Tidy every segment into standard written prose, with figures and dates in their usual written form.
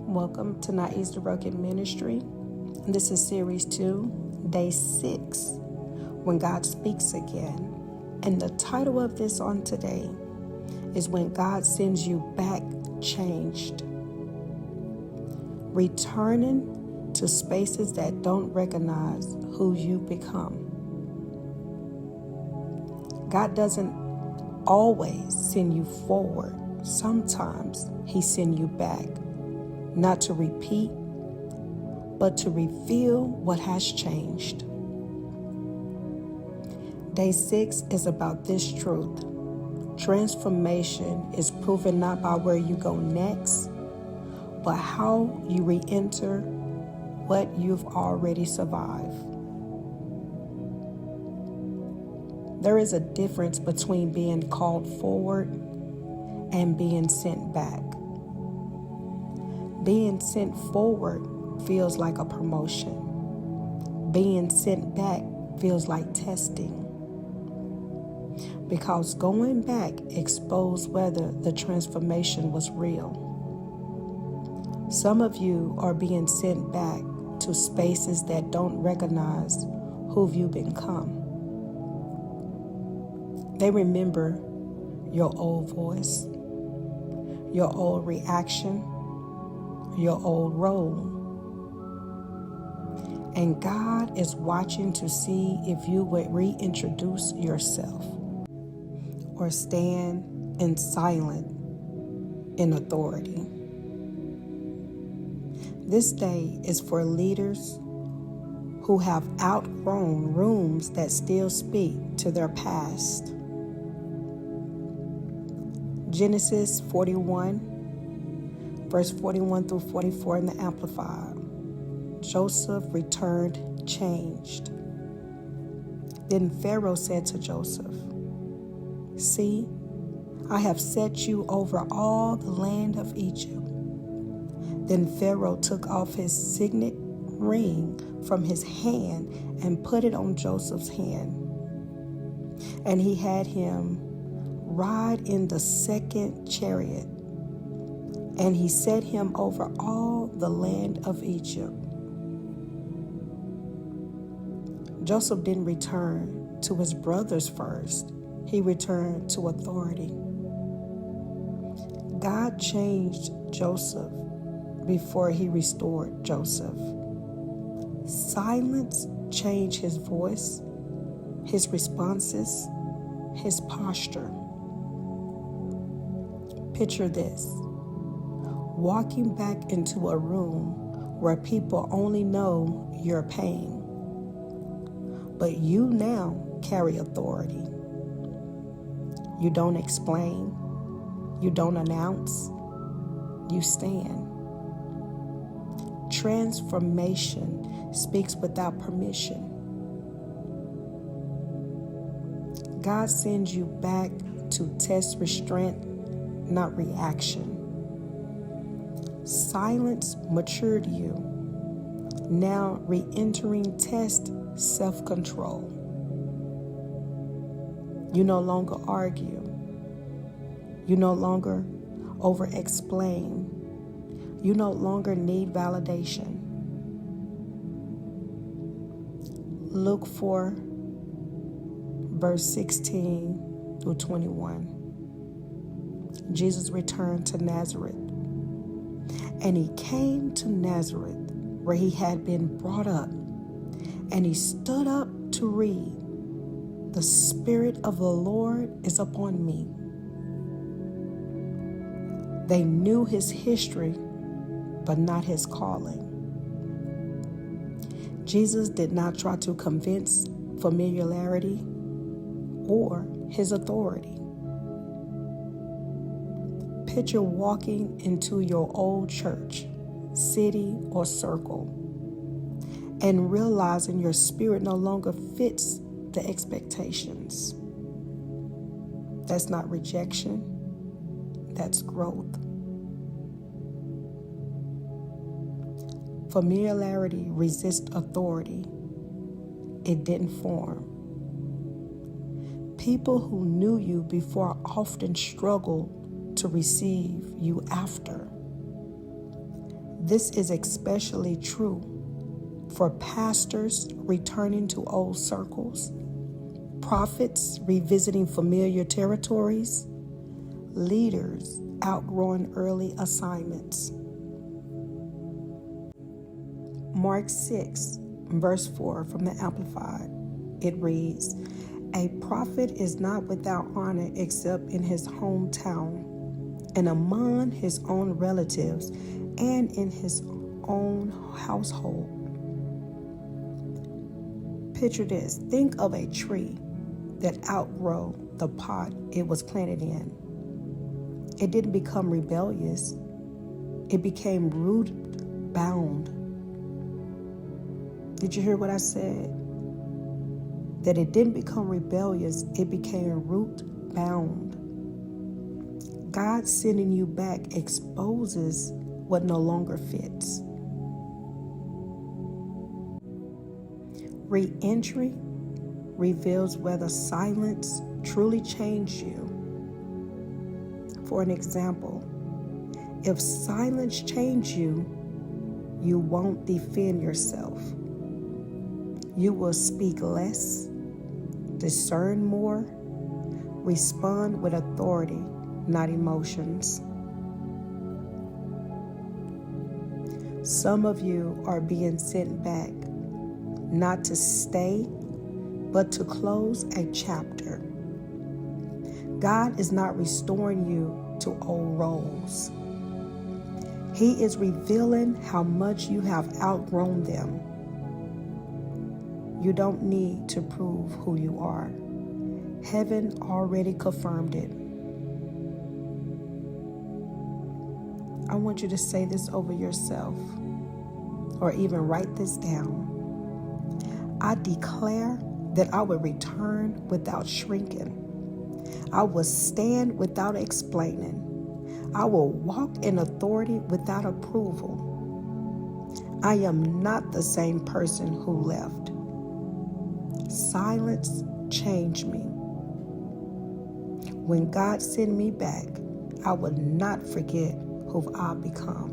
Welcome to Not Easily Broken Ministry. This is Series 2, Day 6, When God Speaks Again. And the title of this on today is When God Sends You Back Changed. Returning to spaces that don't recognize who you become. God doesn't always send you forward. Sometimes He sends you back. Not to repeat, but to reveal what has changed. Day 6 is about this truth. Transformation is proven not by where you go next, but how you re-enter what you've already survived. There is a difference between being called forward and being sent back. Being sent forward feels like a promotion. Being sent back feels like testing. Because going back exposed whether the transformation was real. Some of you are being sent back to spaces that don't recognize who you've become. They remember your old voice, your old reaction, your old role. And God is watching to see if you would reintroduce yourself or stand in silent in authority. This day is for leaders who have outgrown rooms that still speak to their past. Genesis 41 Verse 41 through 44 in the Amplified. Joseph returned changed. Then Pharaoh said to Joseph, "See, I have set you over all the land of Egypt." Then Pharaoh took off his signet ring from his hand and put it on Joseph's hand. And he had him ride in the second chariot. And he set him over all the land of Egypt. Joseph didn't return to his brothers first. He returned to authority. God changed Joseph before He restored Joseph. Silence changed his voice, his responses, his posture. Picture this. Walking back into a room where people only know your pain. But you now carry authority. You don't explain. You don't announce. You stand. Transformation speaks without permission. God sends you back to test restraint, not reaction. Silence matured you. Now re-entering test self-control. You no longer argue. You no longer over-explain. You no longer need validation. Luke 4, verse 16 through 21. Jesus returned to Nazareth. And he came to Nazareth, where he had been brought up, and he stood up to read. The Spirit of the Lord is upon me. They knew his history, but not his calling. Jesus did not try to convince familiarity or his authority. Picture walking into your old church, city, or circle, and realizing your spirit no longer fits the expectations. That's not rejection, that's growth. Familiarity resists authority. It didn't form. People who knew you before often struggled to receive you after. This is especially true for pastors returning to old circles, prophets revisiting familiar territories, leaders outgrowing early assignments. Mark 6, verse 4 from the Amplified, it reads, "A prophet is not without honor except in his hometown and among his own relatives and in his own household." Picture this. Think of a tree that outgrew the pot it was planted in. It didn't become rebellious. It became root bound. Did you hear what I said? That it didn't become rebellious. It became root bound. God sending you back exposes what no longer fits. Re-entry reveals whether silence truly changed you. For an example, if silence changed you, you won't defend yourself. You will speak less, discern more, respond with authority, not emotions. Some of you are being sent back, not to stay, but to close a chapter. God is not restoring you to old roles. He is revealing how much you have outgrown them. You don't need to prove who you are. Heaven already confirmed it. I want you to say this over yourself, or even write this down. I declare that I will return without shrinking. I will stand without explaining. I will walk in authority without approval. I am not the same person who left. Silence changed me. When God sent me back, I will not forget who I've become.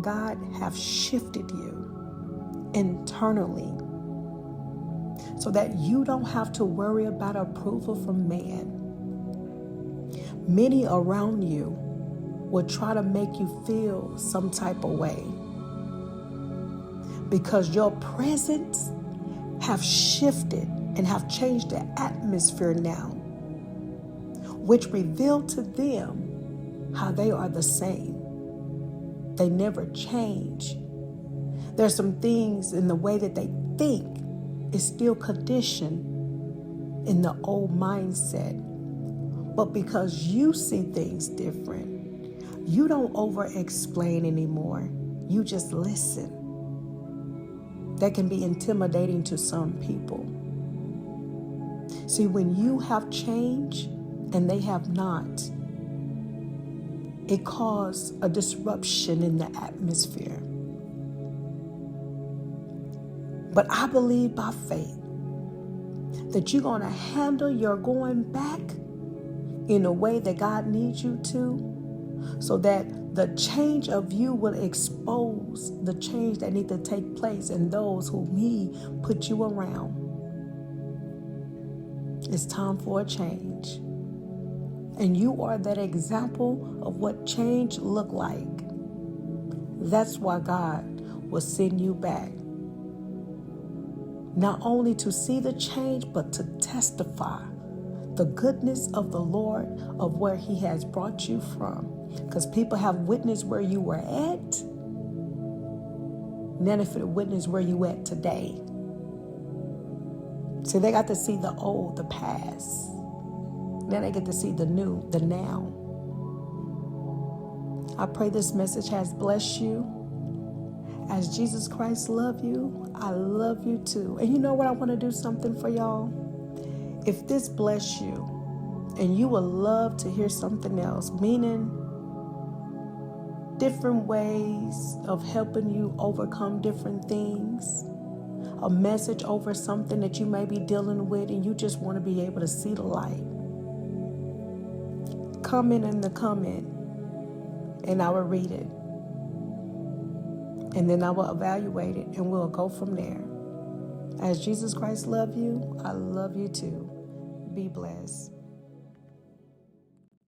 God have shifted you internally so that you don't have to worry about approval from man. Many around you will try to make you feel some type of way because your presence have shifted and have changed the atmosphere now, which revealed to them how they are the same. They never change. There's some things in the way that they think is still conditioned in the old mindset. But because you see things different, you don't over-explain anymore. You just listen. That can be intimidating to some people. See, when you have changed and they have not, it caused a disruption in the atmosphere. But I believe by faith that you're going to handle your going back in a way that God needs you to, so that the change of you will expose the change that needs to take place in those whom He put you around. It's time for a change. And you are that example of what change look like. That's why God will send you back. Not only to see the change, but to testify the goodness of the Lord, of where He has brought you from. Because people have witnessed where you were at. Then if it witness where you at today. See, they got to see the old, the past. Then they get to see the new, the now. I pray this message has blessed you. As Jesus Christ loved you, I love you too. And you know what? I want to do something for y'all. If this bless you and you would love to hear something else, meaning different ways of helping you overcome different things, a message over something that you may be dealing with and you just want to be able to see the light, comment in the comment and I will read it. And then I will evaluate it, and we'll go from there. As Jesus Christ loved you, I love you too. Be blessed.